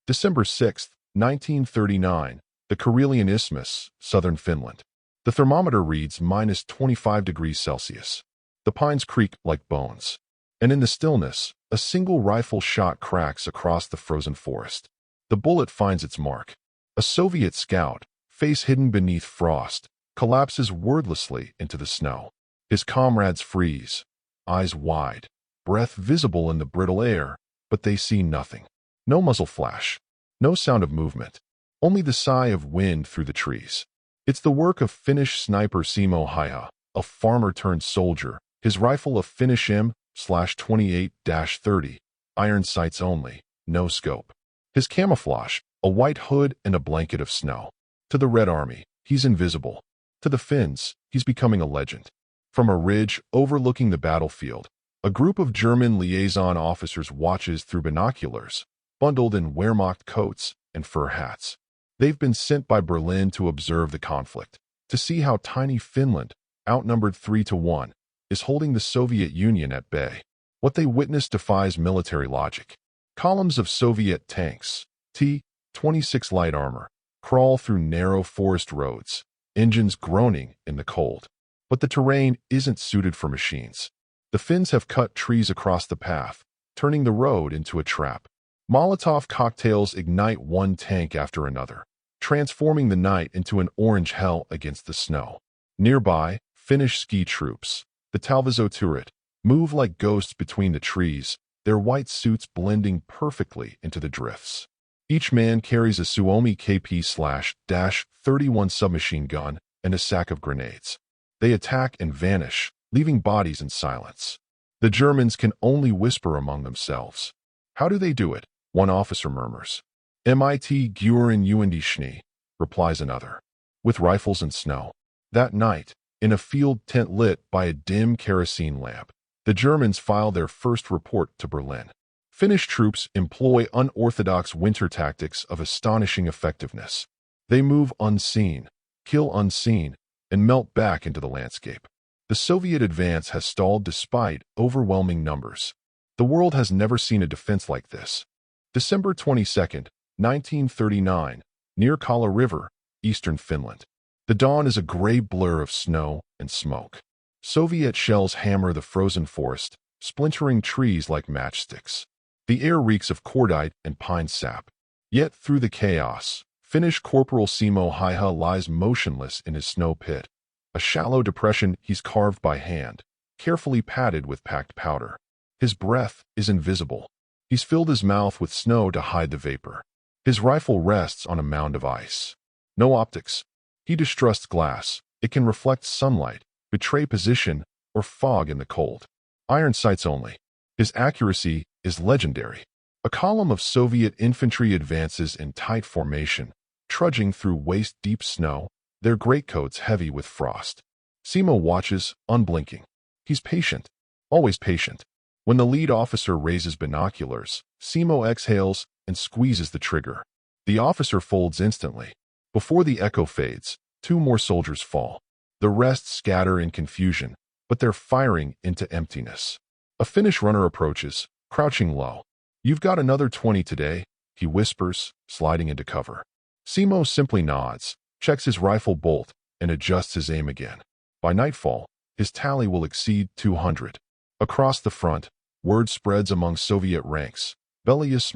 December 6, 1939, the Karelian Isthmus, southern Finland. The thermometer reads -25 degrees Celsius. The pines creak like bones. And in the stillness, a single rifle shot cracks across the frozen forest. The bullet finds its mark. A Soviet scout, face hidden beneath frost, collapses wordlessly into the snow. His comrades freeze, eyes wide, breath visible in the brittle air, but they see nothing. No muzzle flash, no sound of movement, only the sigh of wind through the trees. It's the work of Finnish sniper Simo Häyhä, a farmer-turned-soldier, his rifle a Finnish M/28-30, iron sights only, no scope. His camouflage, a white hood and a blanket of snow. To the Red Army, he's invisible. To the Finns, he's becoming a legend. From a ridge overlooking the battlefield, a group of German liaison officers watches through binoculars, bundled in Wehrmacht coats and fur hats. They've been sent by Berlin to observe the conflict, to see how tiny Finland, outnumbered 3-1, is holding the Soviet Union at bay. What they witness defies military logic. Columns of Soviet tanks, T-26 light armor, crawl through narrow forest roads, engines groaning in the cold. But the terrain isn't suited for machines. The Finns have cut trees across the path, turning the road into a trap. Molotov cocktails ignite one tank after another, transforming the night into an orange hell against the snow. Nearby, Finnish ski troops, the WW2, move like ghosts between the trees, their white suits blending perfectly into the drifts. Each man carries a Suomi KP/31 submachine gun and a sack of grenades. They attack and vanish, leaving bodies in silence. The Germans can only whisper among themselves. How do they do it? One officer murmurs. "Mit Guren und Schnee," replies another. With rifles and snow. That night, in a field tent lit by a dim kerosene lamp, the Germans file their first report to Berlin. Finnish troops employ unorthodox winter tactics of astonishing effectiveness. They move unseen, kill unseen, and melt back into the landscape. The Soviet advance has stalled despite overwhelming numbers. The world has never seen a defense like this. December 22, 1939, near Kala River, eastern Finland. The dawn is a gray blur of snow and smoke. Soviet shells hammer the frozen forest, splintering trees like matchsticks. The air reeks of cordite and pine sap. Yet through the chaos, Finnish Corporal Simo Häyhä lies motionless in his snow pit, a shallow depression he's carved by hand, carefully padded with packed powder. His breath is invisible. He's filled his mouth with snow to hide the vapor. His rifle rests on a mound of ice. No optics. He distrusts glass. It can reflect sunlight, betray position, or fog in the cold. Iron sights only. His accuracy is legendary. A column of Soviet infantry advances in tight formation, trudging through waist-deep snow, their greatcoats heavy with frost. Simo watches, unblinking. He's patient, always patient. When the lead officer raises binoculars, Simo exhales and squeezes the trigger. The officer folds instantly. Before the echo fades, 2 more soldiers fall. The rest scatter in confusion, but they're firing into emptiness. A Finnish runner approaches, crouching low. "You've got another 20 today," he whispers, sliding into cover. Simo simply nods, checks his rifle bolt, and adjusts his aim again. By nightfall, his tally will exceed 200. Across the front, word spreads among Soviet ranks. Deadliest,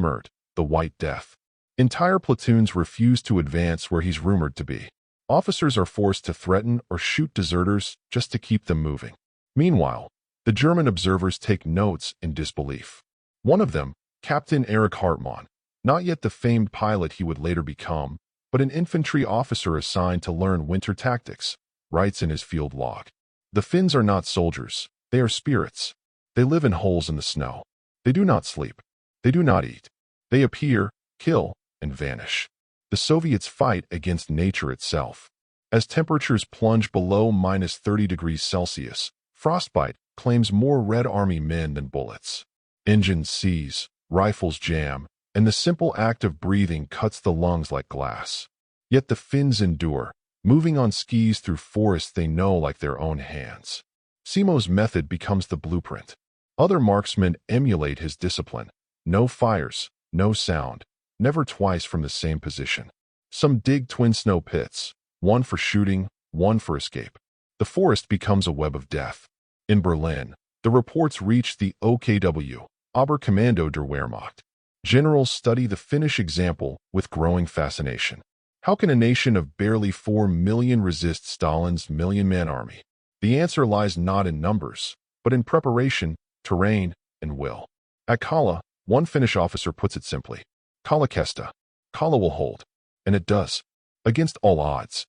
the White Death. Entire platoons refuse to advance where he's rumored to be. Officers are forced to threaten or shoot deserters just to keep them moving. Meanwhile, the German observers take notes in disbelief. One of them, Captain Erich Hartmann, not yet the famed pilot he would later become, but an infantry officer assigned to learn winter tactics, writes in his field log. "The Finns are not soldiers, they are spirits. They live in holes in the snow. They do not sleep. They do not eat. They appear, kill, and vanish." The Soviets fight against nature itself. As temperatures plunge below -30 degrees Celsius, frostbite claims more Red Army men than bullets. Engines seize, rifles jam, and the simple act of breathing cuts the lungs like glass. Yet the Finns endure, moving on skis through forests they know like their own hands. Simo's method becomes the blueprint. Other marksmen emulate his discipline. No fires, no sound, never twice from the same position. Some dig twin snow pits, one for shooting, one for escape. The forest becomes a web of death. In Berlin, the reports reach the OKW, Oberkommando der Wehrmacht. Generals study the Finnish example with growing fascination. How can a nation of barely 4 million resist Stalin's million-man army? The answer lies not in numbers, but in preparation, terrain, and will. At Kala, one Finnish officer puts it simply, Kala kestää. Kala will hold. And it does. Against all odds.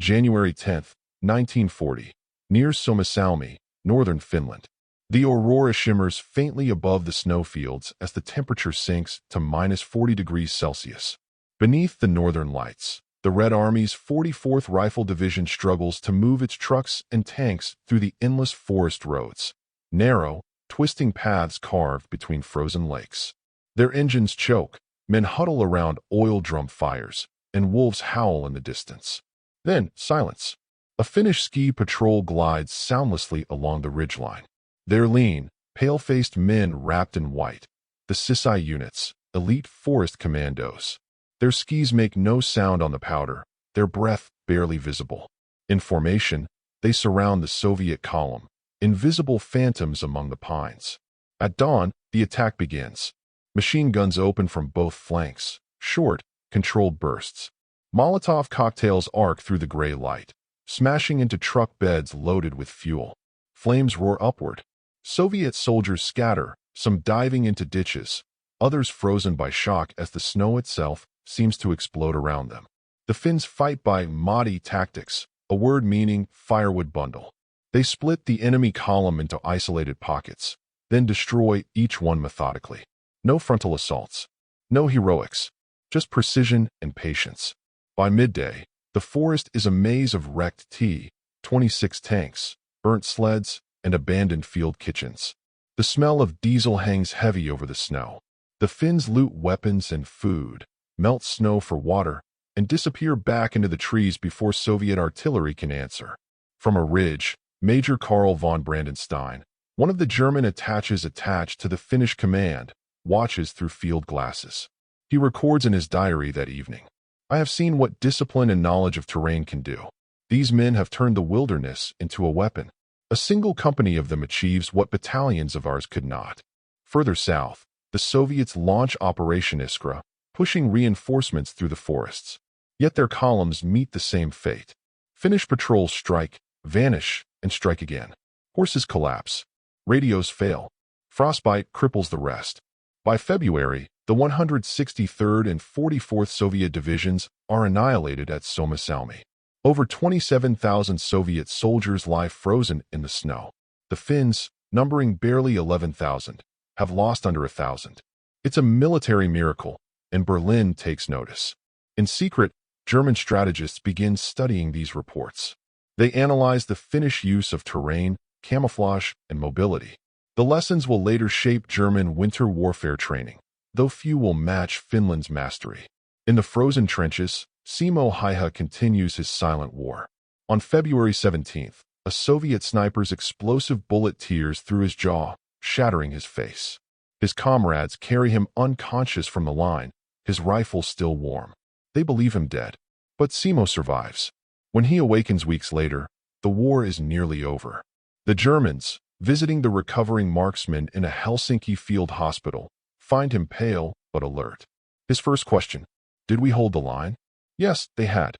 January 10, 1940, near Suomussalmi, northern Finland. The aurora shimmers faintly above the snowfields as the temperature sinks to -40 degrees Celsius. Beneath the northern lights, the Red Army's 44th Rifle Division struggles to move its trucks and tanks through the endless forest roads, narrow, twisting paths carved between frozen lakes. Their engines choke, men huddle around oil drum fires, and wolves howl in the distance. Then, silence. A Finnish ski patrol glides soundlessly along the ridgeline. They're lean, pale-faced men wrapped in white. The Sisai units, elite forest commandos. Their skis make no sound on the powder, their breath barely visible. In formation, they surround the Soviet column, invisible phantoms among the pines. At dawn, the attack begins. Machine guns open from both flanks, short, controlled bursts. Molotov cocktails arc through the gray light, smashing into truck beds loaded with fuel. Flames roar upward. Soviet soldiers scatter, some diving into ditches, others frozen by shock as the snow itself seems to explode around them. The Finns fight by Madi tactics, a word meaning firewood bundle. They split the enemy column into isolated pockets, then destroy each one methodically. No frontal assaults, no heroics, just precision and patience. By midday, the forest is a maze of wrecked T-26 tanks, burnt sleds, and abandoned field kitchens. The smell of diesel hangs heavy over the snow. The Finns loot weapons and food, melt snow for water, and disappear back into the trees before Soviet artillery can answer. From a ridge, Major Karl von Brandenstein, one of the German attaches attached to the Finnish command, watches through field glasses. He records in his diary that evening, "I have seen what discipline and knowledge of terrain can do. These men have turned the wilderness into a weapon. A single company of them achieves what battalions of ours could not." Further south, the Soviets launch Operation Iskra, pushing reinforcements through the forests. Yet their columns meet the same fate. Finnish patrols strike, vanish, and strike again. Horses collapse. Radios fail. Frostbite cripples the rest. By February, the 163rd and 44th Soviet divisions are annihilated at Suomussalmi. Over 27,000 Soviet soldiers lie frozen in the snow. The Finns, numbering barely 11,000, have lost under 1,000. It's a military miracle, and Berlin takes notice. In secret, German strategists begin studying these reports. They analyze the Finnish use of terrain, camouflage, and mobility. The lessons will later shape German winter warfare training, though few will match Finland's mastery. In the frozen trenches, Simo Häyhä continues his silent war. On February 17th, a Soviet sniper's explosive bullet tears through his jaw, shattering his face. His comrades carry him unconscious from the line, his rifle still warm. They believe him dead. But Simo survives. When he awakens weeks later, the war is nearly over. The Germans, visiting the recovering marksman in a Helsinki field hospital, find him pale but alert. His first question, "Did we hold the line?" Yes, they had.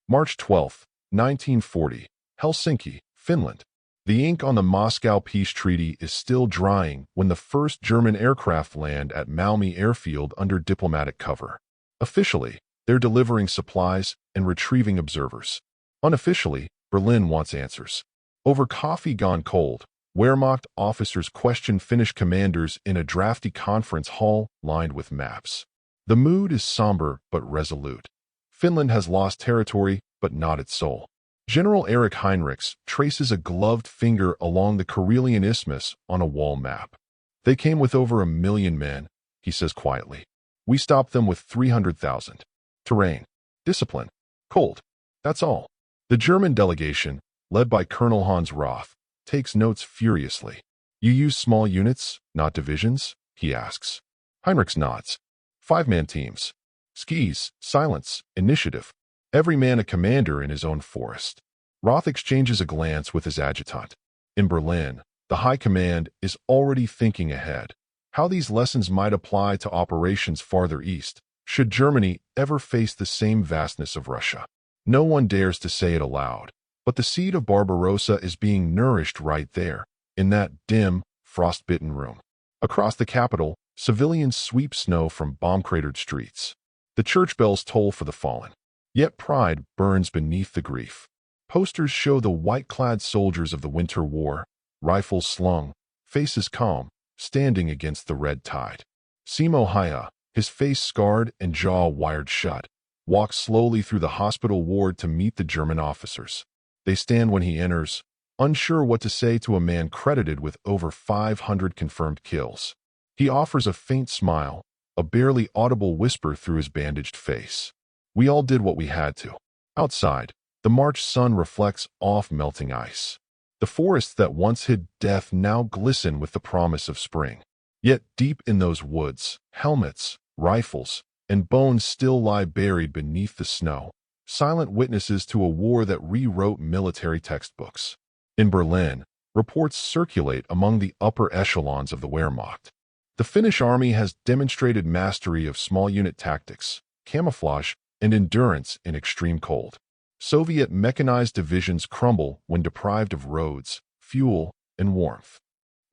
March 12, 1940, Helsinki, Finland. The ink on the Moscow Peace Treaty is still drying when the first German aircraft land at Malmi airfield under diplomatic cover. Officially, they're delivering supplies and retrieving observers. Unofficially, Berlin wants answers. Over coffee gone cold, Wehrmacht officers question Finnish commanders in a drafty conference hall lined with maps. The mood is somber but resolute. Finland has lost territory, but not its soul. General Erich Heinrichs traces a gloved finger along the Karelian Isthmus on a wall map. "They came with over 1 million men," he says quietly. "We stopped them with 300,000. Terrain, discipline, cold. That's all." The German delegation, led by Colonel Hans Roth, takes notes furiously. "You use small units, not divisions?" he asks. Heinrichs nods. 5-man teams. Skis, silence, initiative. Every man a commander in his own forest. Roth exchanges a glance with his adjutant. In Berlin, the High Command is already thinking ahead. How these lessons might apply to operations farther east, should Germany ever face the same vastness of Russia. No one dares to say it aloud, but the seed of Barbarossa is being nourished right there, in that dim, frost-bitten room. Across the capital, civilians sweep snow from bomb-cratered streets. The church bells toll for the fallen. Yet pride burns beneath the grief. Posters show the white-clad soldiers of the Winter War, rifles slung, faces calm, standing against the red tide. Simo Häyhä, his face scarred and jaw wired shut, walks slowly through the hospital ward to meet the German officers. They stand when he enters, unsure what to say to a man credited with over 500 confirmed kills. He offers a faint smile, a barely audible whisper through his bandaged face. We all did what we had to. Outside, the March sun reflects off melting ice. The forests that once hid death now glisten with the promise of spring. Yet deep in those woods, helmets, rifles, and bones still lie buried beneath the snow, silent witnesses to a war that rewrote military textbooks. In Berlin, reports circulate among the upper echelons of the Wehrmacht. The Finnish army has demonstrated mastery of small unit tactics, camouflage, and endurance in extreme cold. Soviet mechanized divisions crumble when deprived of roads, fuel, and warmth.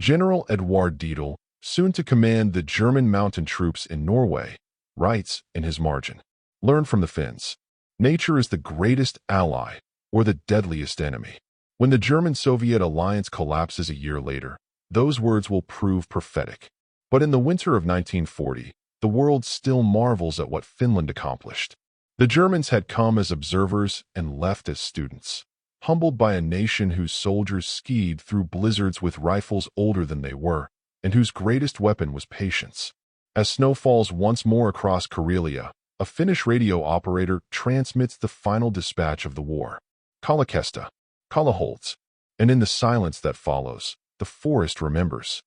General Eduard Dietl, soon to command the German mountain troops in Norway, writes in his margin, "Learn from the Finns. Nature is the greatest ally, or the deadliest enemy." When the German-Soviet alliance collapses a year later, those words will prove prophetic. But in the winter of 1940, the world still marvels at what Finland accomplished. The Germans had come as observers and left as students, humbled by a nation whose soldiers skied through blizzards with rifles older than they were, and whose greatest weapon was patience. As snow falls once more across Karelia, a Finnish radio operator transmits the final dispatch of the war. Kallakesta, Kallaholts, and in the silence that follows, the forest remembers.